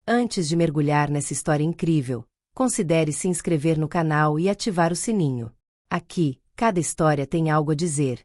Antes de mergulhar nessa história incrível, considere se inscrever no canal e ativar o sininho. Aqui, cada história tem algo a dizer,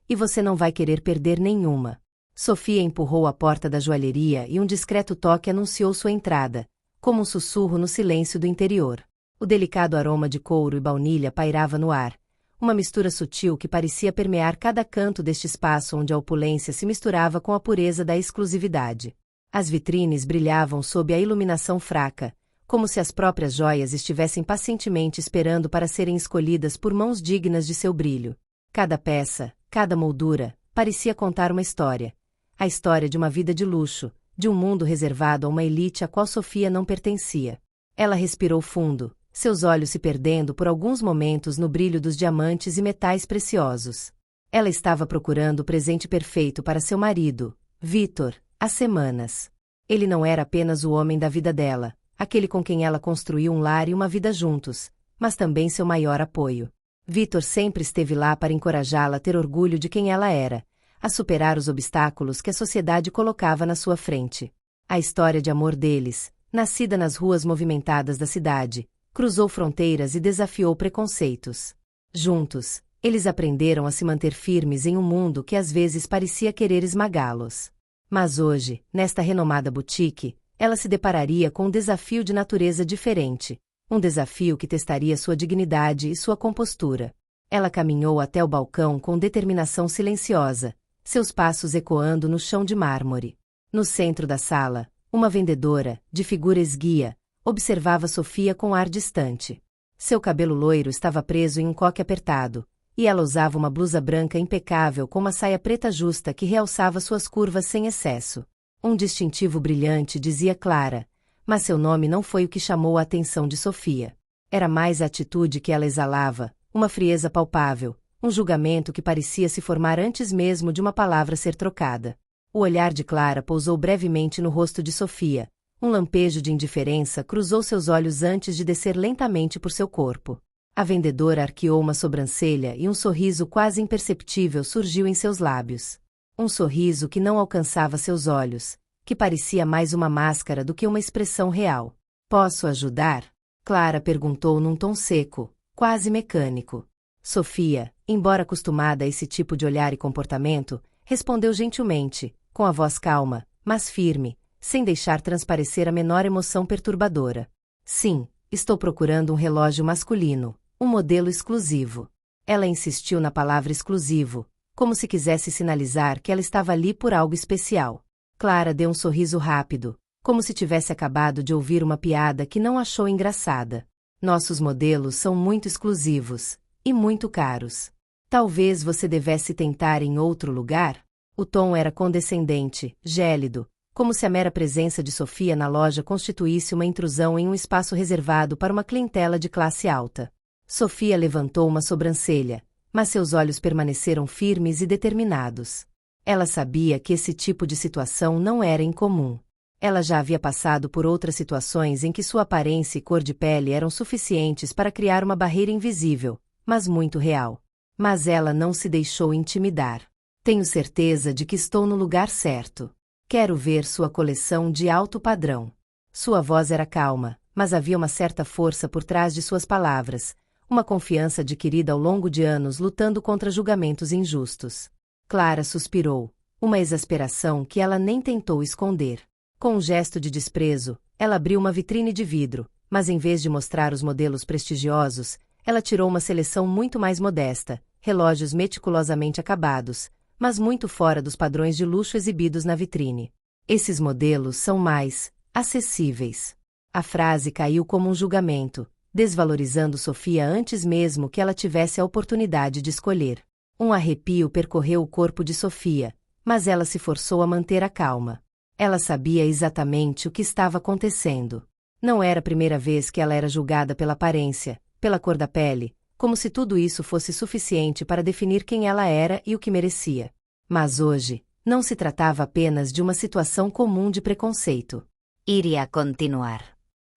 e você não vai querer perder nenhuma. Sofia empurrou a porta da joalheria e um discreto toque anunciou sua entrada, como um sussurro no silêncio do interior. O delicado aroma de couro e baunilha pairava no ar, uma mistura sutil que parecia permear cada canto deste espaço onde a opulência se misturava com a pureza da exclusividade. As vitrines brilhavam sob a iluminação fraca, como se as próprias joias estivessem pacientemente esperando para serem escolhidas por mãos dignas de seu brilho. Cada peça, cada moldura, parecia contar uma história. A história de uma vida de luxo, de um mundo reservado a uma elite a qual Sofia não pertencia. Ela respirou fundo, seus olhos se perdendo por alguns momentos no brilho dos diamantes e metais preciosos. Ela estava procurando o presente perfeito para seu marido, Vitor, há semanas. Ele não era apenas o homem da vida dela, aquele com quem ela construiu um lar e uma vida juntos, mas também seu maior apoio. Vitor sempre esteve lá para encorajá-la a ter orgulho de quem ela era, a superar os obstáculos que a sociedade colocava na sua frente. A história de amor deles, nascida nas ruas movimentadas da cidade, cruzou fronteiras e desafiou preconceitos. Juntos, eles aprenderam a se manter firmes em um mundo que às vezes parecia querer esmagá-los. Mas hoje, nesta renomada boutique, ela se depararia com um desafio de natureza diferente, um desafio que testaria sua dignidade e sua compostura. Ela caminhou até o balcão com determinação silenciosa, seus passos ecoando no chão de mármore. No centro da sala, uma vendedora, de figura esguia, observava Sofia com ar distante. Seu cabelo loiro estava preso em um coque apertado, e ela usava uma blusa branca impecável com uma saia preta justa que realçava suas curvas sem excesso. Um distintivo brilhante dizia Clara, mas seu nome não foi o que chamou a atenção de Sofia. Era mais a atitude que ela exalava, uma frieza palpável, um julgamento que parecia se formar antes mesmo de uma palavra ser trocada. O olhar de Clara pousou brevemente no rosto de Sofia. Um lampejo de indiferença cruzou seus olhos antes de descer lentamente por seu corpo. A vendedora arqueou uma sobrancelha e um sorriso quase imperceptível surgiu em seus lábios. Um sorriso que não alcançava seus olhos, que parecia mais uma máscara do que uma expressão real. "Posso ajudar?" Clara perguntou num tom seco, quase mecânico. Sofia, embora acostumada a esse tipo de olhar e comportamento, respondeu gentilmente, com a voz calma, mas firme, sem deixar transparecer a menor emoção perturbadora. "Sim, estou procurando um relógio masculino, um modelo exclusivo." Ela insistiu na palavra exclusivo, como se quisesse sinalizar que ela estava ali por algo especial. Clara deu um sorriso rápido, como se tivesse acabado de ouvir uma piada que não achou engraçada. "Nossos modelos são muito exclusivos, e muito caros. Talvez você devesse tentar em outro lugar?" O tom era condescendente, gélido, como se a mera presença de Sofia na loja constituísse uma intrusão em um espaço reservado para uma clientela de classe alta. Sofia levantou uma sobrancelha, mas seus olhos permaneceram firmes e determinados. Ela sabia que esse tipo de situação não era incomum. Ela já havia passado por outras situações em que sua aparência e cor de pele eram suficientes para criar uma barreira invisível, mas muito real. Mas ela não se deixou intimidar. "Tenho certeza de que estou no lugar certo. Quero ver sua coleção de alto padrão." Sua voz era calma, mas havia uma certa força por trás de suas palavras, uma confiança adquirida ao longo de anos lutando contra julgamentos injustos. Clara suspirou, uma exasperação que ela nem tentou esconder. Com um gesto de desprezo, ela abriu uma vitrine de vidro, mas em vez de mostrar os modelos prestigiosos, ela tirou uma seleção muito mais modesta, relógios meticulosamente acabados, mas muito fora dos padrões de luxo exibidos na vitrine. "Esses modelos são mais acessíveis." A frase caiu como um julgamento, desvalorizando Sofia antes mesmo que ela tivesse a oportunidade de escolher. Um arrepio percorreu o corpo de Sofia, mas ela se forçou a manter a calma. Ela sabia exatamente o que estava acontecendo. Não era a primeira vez que ela era julgada pela aparência, pela cor da pele, como se tudo isso fosse suficiente para definir quem ela era e o que merecia. Mas hoje, não se tratava apenas de uma situação comum de preconceito. "Iria continuar."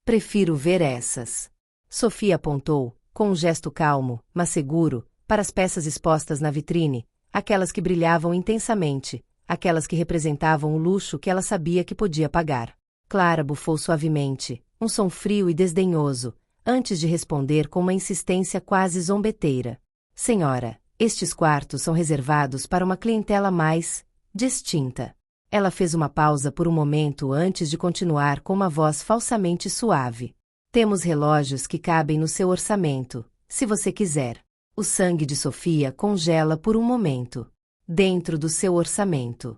"Prefiro ver essas." Sofia apontou, com um gesto calmo, mas seguro, para as peças expostas na vitrine, aquelas que brilhavam intensamente, aquelas que representavam o luxo que ela sabia que podia pagar. Clara bufou suavemente, um som frio e desdenhoso, antes de responder com uma insistência quase zombeteira. Senhora, estes quartos são reservados para uma clientela mais distinta. Ela fez uma pausa por um momento antes de continuar com uma voz falsamente suave. Temos relógios que cabem no seu orçamento, se você quiser. O sangue de Sofia congela por um momento. Dentro do seu orçamento.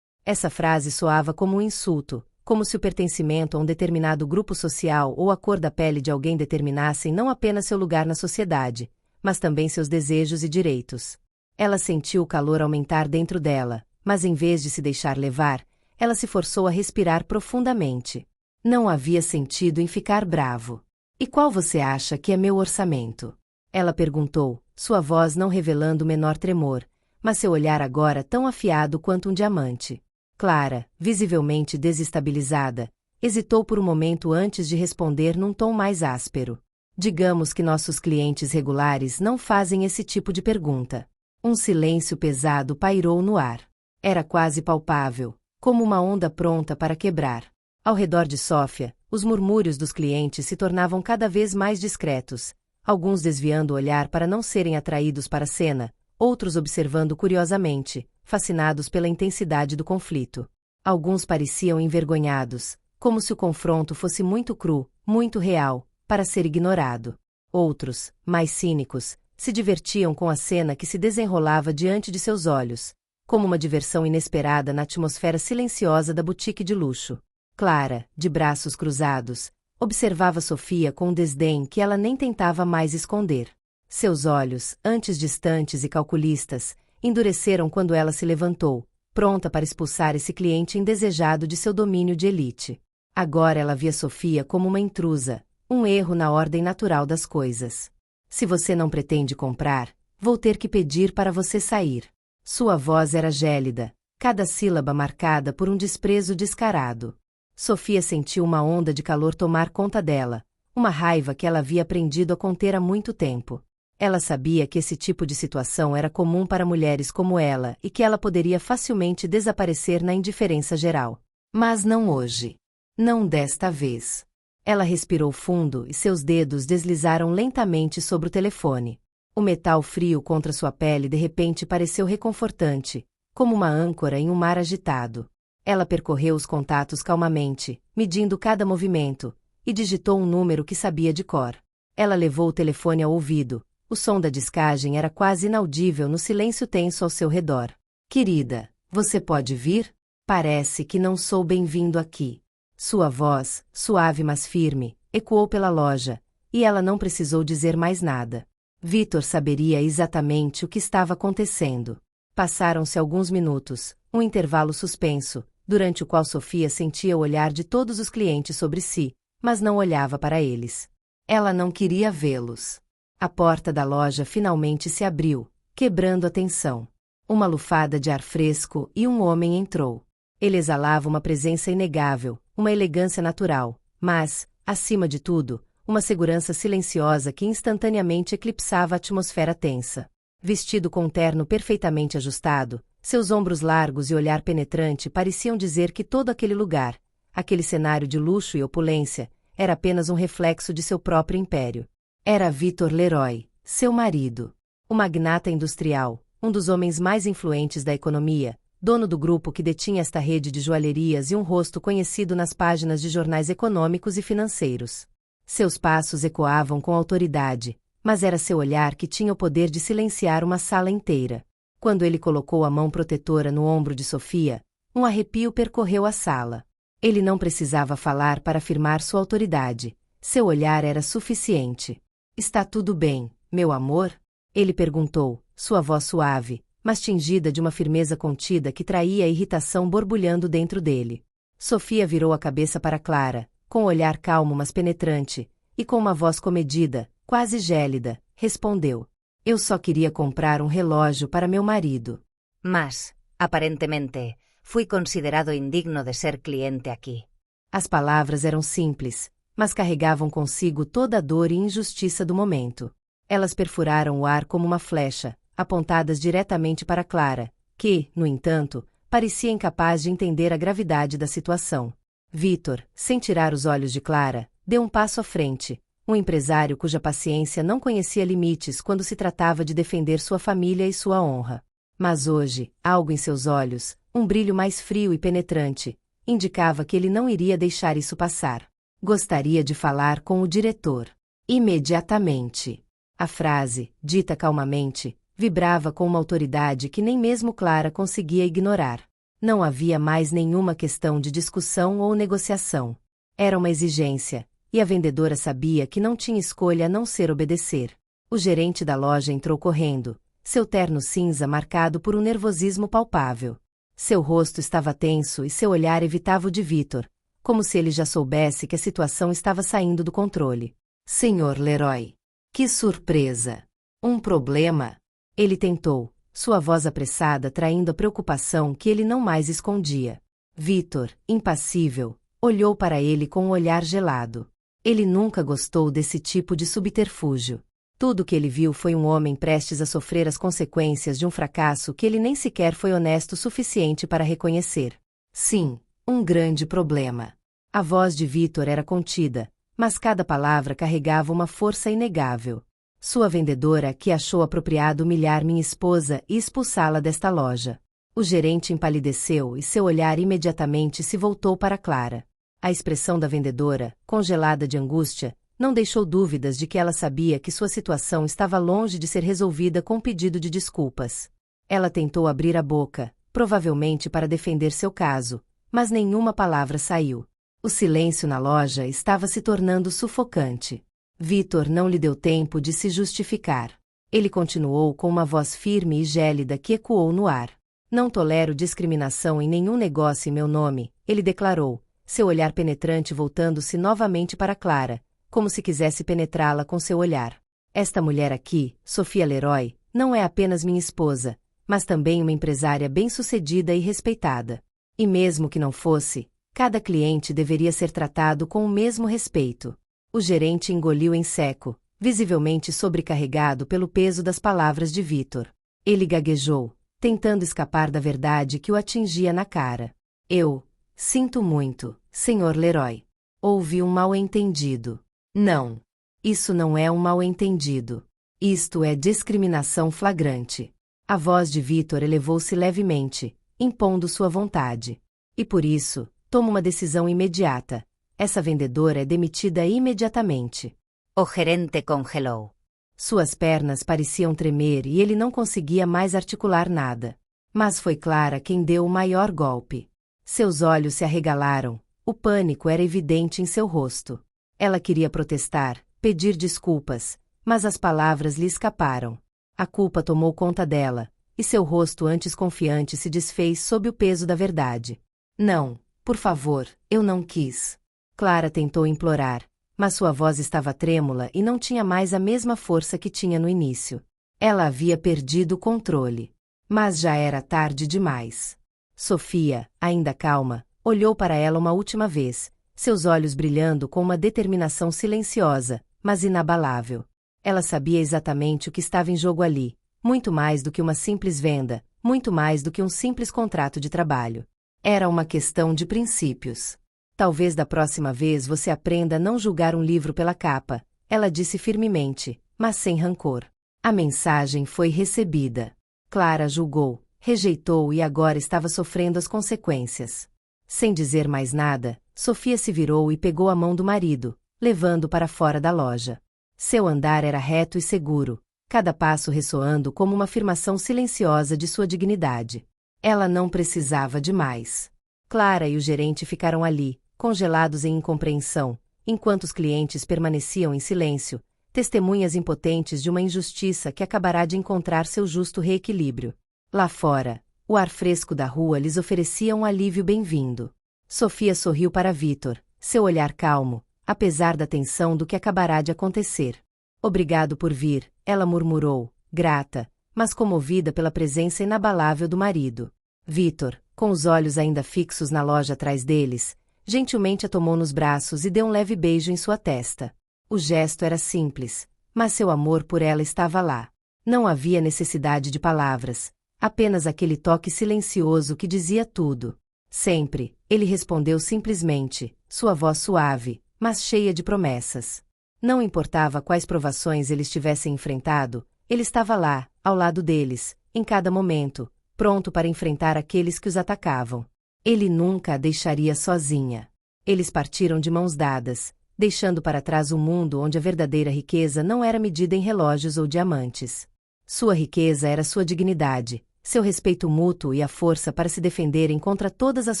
Essa frase soava como um insulto, como se o pertencimento a um determinado grupo social ou a cor da pele de alguém determinassem não apenas seu lugar na sociedade, mas também seus desejos e direitos. Ela sentiu o calor aumentar dentro dela, mas em vez de se deixar levar, ela se forçou a respirar profundamente. Não havia sentido em ficar bravo. E qual você acha que é meu orçamento? Ela perguntou, sua voz não revelando o menor tremor, mas seu olhar agora tão afiado quanto um diamante. Clara, visivelmente desestabilizada, hesitou por um momento antes de responder num tom mais áspero. Digamos que nossos clientes regulares não fazem esse tipo de pergunta. Um silêncio pesado pairou no ar. Era quase palpável, como uma onda pronta para quebrar. Ao redor de Sofia, os murmúrios dos clientes se tornavam cada vez mais discretos, alguns desviando o olhar para não serem atraídos para a cena, outros observando curiosamente, fascinados pela intensidade do conflito. Alguns pareciam envergonhados, como se o confronto fosse muito cru, muito real, para ser ignorado. Outros, mais cínicos, se divertiam com a cena que se desenrolava diante de seus olhos, como uma diversão inesperada na atmosfera silenciosa da boutique de luxo. Clara, de braços cruzados, observava Sofia com um desdém que ela nem tentava mais esconder. Seus olhos, antes distantes e calculistas, endureceram quando ela se levantou, pronta para expulsar esse cliente indesejado de seu domínio de elite. Agora ela via Sofia como uma intrusa, um erro na ordem natural das coisas. Se você não pretende comprar, vou ter que pedir para você sair. Sua voz era gélida, cada sílaba marcada por um desprezo descarado. Sofia sentiu uma onda de calor tomar conta dela, uma raiva que ela havia aprendido a conter há muito tempo. Ela sabia que esse tipo de situação era comum para mulheres como ela e que ela poderia facilmente desaparecer na indiferença geral. Mas não hoje. Não desta vez. Ela respirou fundo e seus dedos deslizaram lentamente sobre o telefone. O metal frio contra sua pele de repente pareceu reconfortante, como uma âncora em um mar agitado. Ela percorreu os contatos calmamente, medindo cada movimento, e digitou um número que sabia de cor. Ela levou o telefone ao ouvido. O som da discagem era quase inaudível no silêncio tenso ao seu redor. Querida, você pode vir? Parece que não sou bem-vindo aqui. Sua voz, suave mas firme, ecoou pela loja, e ela não precisou dizer mais nada. Vitor saberia exatamente o que estava acontecendo. Passaram-se alguns minutos, um intervalo suspenso, durante o qual Sofia sentia o olhar de todos os clientes sobre si, mas não olhava para eles. Ela não queria vê-los. A porta da loja finalmente se abriu, quebrando a tensão. Uma lufada de ar fresco e um homem entrou. Ele exalava uma presença inegável, uma elegância natural, mas, acima de tudo, uma segurança silenciosa que instantaneamente eclipsava a atmosfera tensa. Vestido com um terno perfeitamente ajustado, seus ombros largos e olhar penetrante pareciam dizer que todo aquele lugar, aquele cenário de luxo e opulência, era apenas um reflexo de seu próprio império. Era Vitor Leroy, seu marido. O magnata industrial, um dos homens mais influentes da economia, dono do grupo que detinha esta rede de joalherias e um rosto conhecido nas páginas de jornais econômicos e financeiros. Seus passos ecoavam com autoridade, mas era seu olhar que tinha o poder de silenciar uma sala inteira. Quando ele colocou a mão protetora no ombro de Sofia, um arrepio percorreu a sala. Ele não precisava falar para afirmar sua autoridade. Seu olhar era suficiente. Está tudo bem, meu amor? Ele perguntou, sua voz suave, mas tingida de uma firmeza contida que traía a irritação borbulhando dentro dele. Sofia virou a cabeça para Clara, com um olhar calmo mas penetrante, e com uma voz comedida, quase gélida, respondeu: Eu só queria comprar um relógio para meu marido. Mas, aparentemente, fui considerado indigno de ser cliente aqui. As palavras eram simples, mas carregavam consigo toda a dor e injustiça do momento. Elas perfuraram o ar como uma flecha, apontadas diretamente para Clara, que, no entanto, parecia incapaz de entender a gravidade da situação. Vitor, sem tirar os olhos de Clara, deu um passo à frente, um empresário cuja paciência não conhecia limites quando se tratava de defender sua família e sua honra. Mas hoje, algo em seus olhos, um brilho mais frio e penetrante, indicava que ele não iria deixar isso passar. Gostaria de falar com o diretor. Imediatamente. A frase, dita calmamente, vibrava com uma autoridade que nem mesmo Clara conseguia ignorar. Não havia mais nenhuma questão de discussão ou negociação. Era uma exigência, e a vendedora sabia que não tinha escolha a não ser obedecer. O gerente da loja entrou correndo, seu terno cinza marcado por um nervosismo palpável. Seu rosto estava tenso e seu olhar evitava o de Vitor, como se ele já soubesse que a situação estava saindo do controle. Senhor Leroy. Que surpresa! Um problema? Ele tentou, sua voz apressada traindo a preocupação que ele não mais escondia. Vitor, impassível, olhou para ele com um olhar gelado. Ele nunca gostou desse tipo de subterfúgio. Tudo o que ele viu foi um homem prestes a sofrer as consequências de um fracasso que ele nem sequer foi honesto o suficiente para reconhecer. Sim, um grande problema. A voz de Vitor era contida, mas cada palavra carregava uma força inegável. Sua vendedora que achou apropriado humilhar minha esposa e expulsá-la desta loja. O gerente empalideceu e seu olhar imediatamente se voltou para Clara. A expressão da vendedora, congelada de angústia, não deixou dúvidas de que ela sabia que sua situação estava longe de ser resolvida com um pedido de desculpas. Ela tentou abrir a boca, provavelmente para defender seu caso, mas nenhuma palavra saiu. O silêncio na loja estava se tornando sufocante. Vitor não lhe deu tempo de se justificar. Ele continuou com uma voz firme e gélida que ecoou no ar. Não tolero discriminação em nenhum negócio em meu nome, ele declarou, seu olhar penetrante voltando-se novamente para Clara, como se quisesse penetrá-la com seu olhar. Esta mulher aqui, Sophia Leroy, não é apenas minha esposa, mas também uma empresária bem-sucedida e respeitada. E mesmo que não fosse, cada cliente deveria ser tratado com o mesmo respeito. O gerente engoliu em seco, visivelmente sobrecarregado pelo peso das palavras de Vitor. Ele gaguejou, tentando escapar da verdade que o atingia na cara. Eu sinto muito, Sr. Leroy. Houve um mal-entendido. Não. Isso não é um mal-entendido. Isto é discriminação flagrante. A voz de Vitor elevou-se levemente, impondo sua vontade. E por isso, toma uma decisão imediata. Essa vendedora é demitida imediatamente. O gerente congelou. Suas pernas pareciam tremer e ele não conseguia mais articular nada. Mas foi Clara quem deu o maior golpe. Seus olhos se arregalaram, o pânico era evidente em seu rosto. Ela queria protestar, pedir desculpas, mas as palavras lhe escaparam. A culpa tomou conta dela, e seu rosto antes confiante se desfez sob o peso da verdade. Não, por favor, eu não quis. Clara tentou implorar, mas sua voz estava trêmula e não tinha mais a mesma força que tinha no início. Ela havia perdido o controle. Mas já era tarde demais. Sophia, ainda calma, olhou para ela uma última vez, seus olhos brilhando com uma determinação silenciosa, mas inabalável. Ela sabia exatamente o que estava em jogo ali, muito mais do que uma simples venda, muito mais do que um simples contrato de trabalho. Era uma questão de princípios. Talvez da próxima vez você aprenda a não julgar um livro pela capa, ela disse firmemente, mas sem rancor. A mensagem foi recebida. Clara julgou, rejeitou e agora estava sofrendo as consequências. Sem dizer mais nada, Sophia se virou e pegou a mão do marido, levando-o para fora da loja. Seu andar era reto e seguro, cada passo ressoando como uma afirmação silenciosa de sua dignidade. Ela não precisava de mais. Clara e o gerente ficaram ali, congelados em incompreensão, enquanto os clientes permaneciam em silêncio, testemunhas impotentes de uma injustiça que acabará de encontrar seu justo reequilíbrio. Lá fora, o ar fresco da rua lhes oferecia um alívio bem-vindo. Sophia sorriu para Vitor, seu olhar calmo, apesar da tensão do que acabará de acontecer. Obrigado por vir, ela murmurou, grata, mas comovida pela presença inabalável do marido. Vitor, com os olhos ainda fixos na loja atrás deles, gentilmente a tomou nos braços e deu um leve beijo em sua testa. O gesto era simples, mas seu amor por ela estava lá. Não havia necessidade de palavras, apenas aquele toque silencioso que dizia tudo. Sempre, ele respondeu simplesmente, sua voz suave, mas cheia de promessas. Não importava quais provações eles tivessem enfrentado, ele estava lá, ao lado deles, em cada momento, pronto para enfrentar aqueles que os atacavam. Ele nunca a deixaria sozinha. Eles partiram de mãos dadas, deixando para trás um mundo onde a verdadeira riqueza não era medida em relógios ou diamantes. Sua riqueza era sua dignidade, seu respeito mútuo e a força para se defenderem contra todas as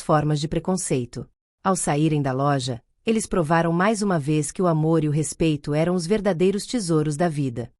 formas de preconceito. Ao saírem da loja, eles provaram mais uma vez que o amor e o respeito eram os verdadeiros tesouros da vida.